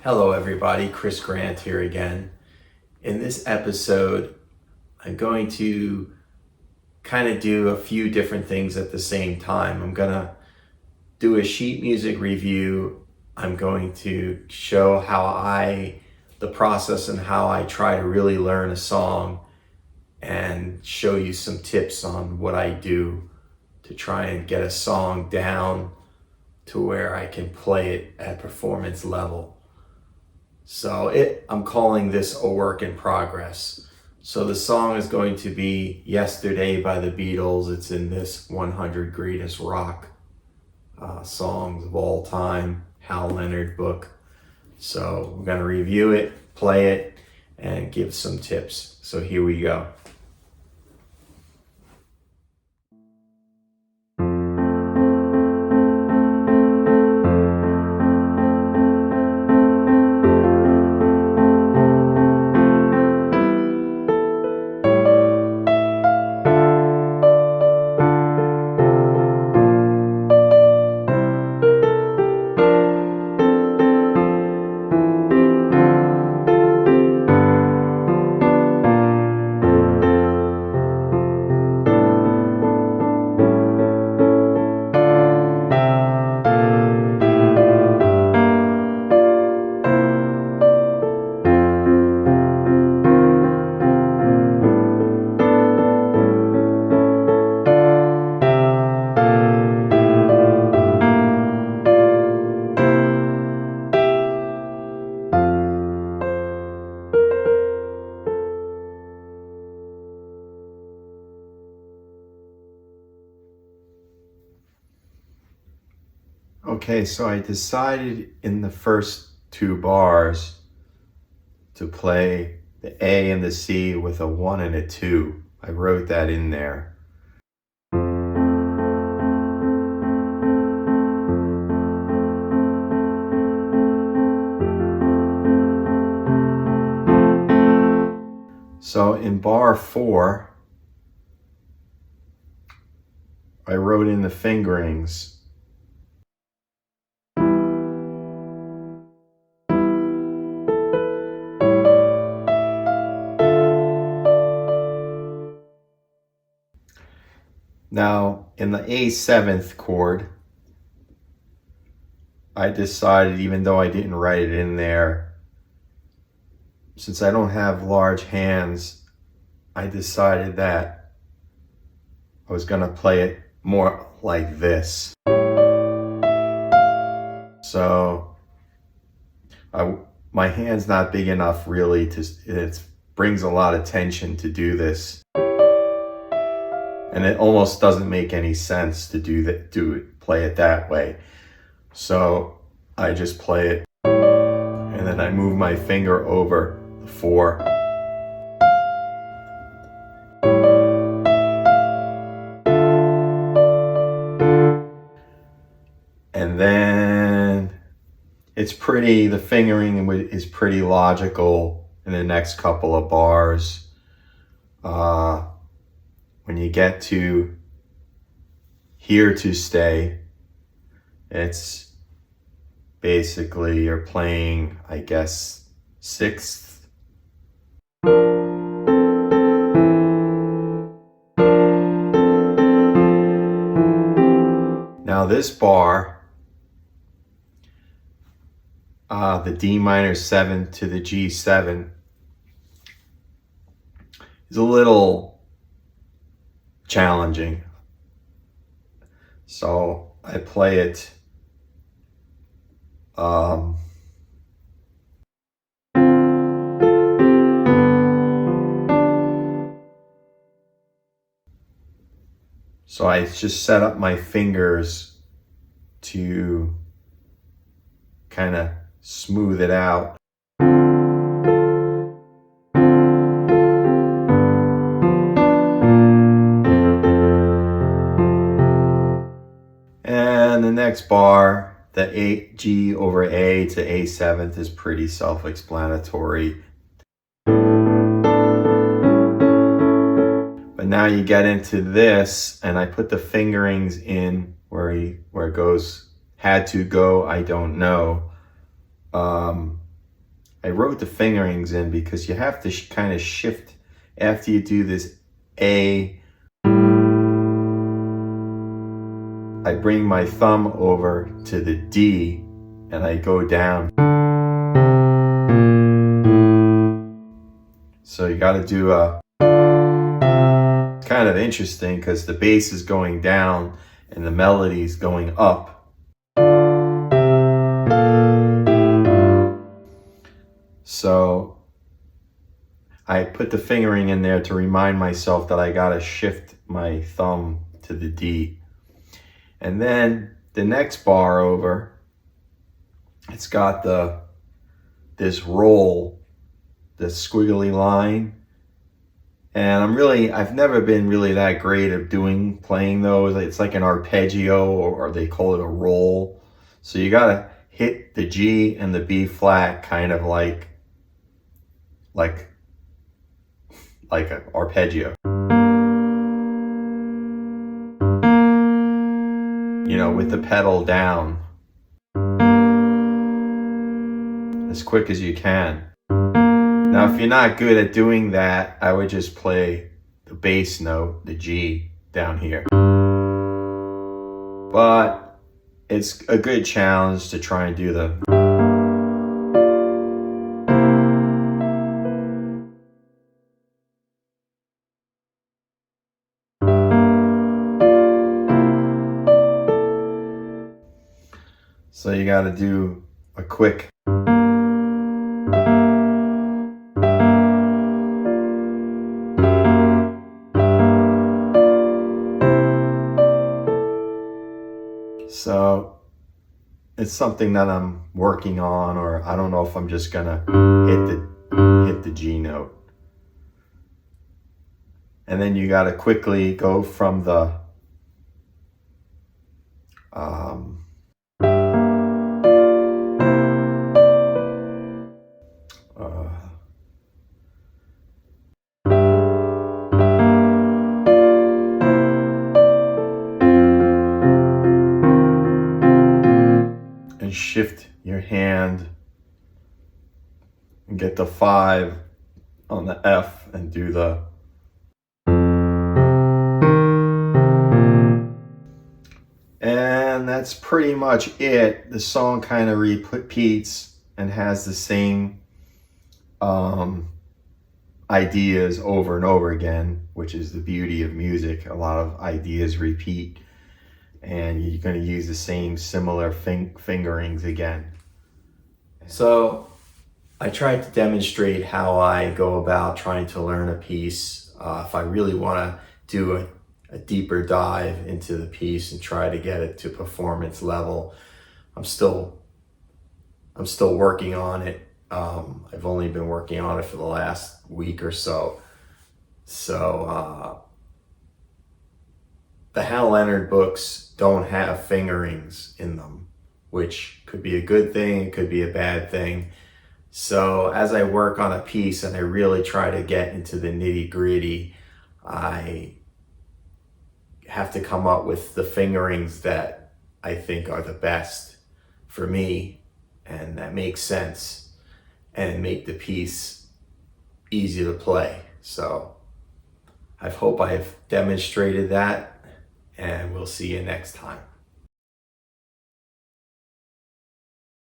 Hello everybody, Chris Grant here again. In this episode, I'm going to kind of do a few different things at the same time. I'm going to do a sheet music review. I'm going to show the process and how I try to really learn a song and show you some tips on what I do to try and get a song down to where I can play it at performance level. So I'm calling this a work in progress. So the song is going to be Yesterday by the Beatles. It's in this 100 Greatest Rock Songs of All Time, Hal Leonard book. So we're going to review it, play it, and give some tips. So here we go. Okay, so I decided in the first two bars to play the A and the C with a 1 and a 2. I wrote that in there. So in bar 4, I wrote in the fingerings. Now, in the A7th chord, I decided, even though I didn't write it in there, since I don't have large hands, I decided that I was going to play it more like this. So, my hand's not big enough really it brings a lot of tension to do this. And it almost doesn't make any sense to play it that way. So I just play it, and then I move my finger over the 4. And then the fingering is pretty logical in the next couple of bars. When you get to Here to Stay, it's basically you're playing, I guess, 6th. Now this bar, the D minor 7 to the G7, is a little challenging. So I play it so I just set up my fingers to kind of smooth it out. And the next bar, the G over A to A7th, is pretty self-explanatory. But now you get into this, and I put the fingerings in where it goes, had to go, I don't know. I wrote the fingerings in because you have to kind of shift after you do this A. I bring my thumb over to the D and I go down. So you got to do a, it's kind of interesting because the bass is going down and the melody is going up. So I put the fingering in there to remind myself that I got to shift my thumb to the D. And then the next bar over, it's got this roll, this squiggly line. And I've never been really that great at playing those. It's like an arpeggio, or they call it a roll. So you gotta hit the G and the B flat kind of like an arpeggio. You know, with the pedal down as quick as you can. Now, if you're not good at doing that, I would just play the bass note, the G, down here. But it's a good challenge to try and do the. So you got to do a quick. So it's something that I'm working on, or I don't know if I'm just gonna hit the G note. And then you gotta quickly go from the and shift your hand and get the 5 on the F and do the. And that's pretty much it. The song kind of repeats and has the same ideas over and over again, which is the beauty of music. A lot of ideas repeat, and you're going to use the same similar fingerings again. So I tried to demonstrate how I go about trying to learn a piece. If I really want to do a deeper dive into the piece and try to get it to performance level, I'm still working on it. I've only been working on it for the last week or so. So the Hal Leonard books don't have fingerings in them, which could be a good thing, it could be a bad thing. So as I work on a piece and I really try to get into the nitty-gritty, I have to come up with the fingerings that I think are the best for me and that make sense and make the piece easy to play. So I hope I've demonstrated that, and we'll see you next time.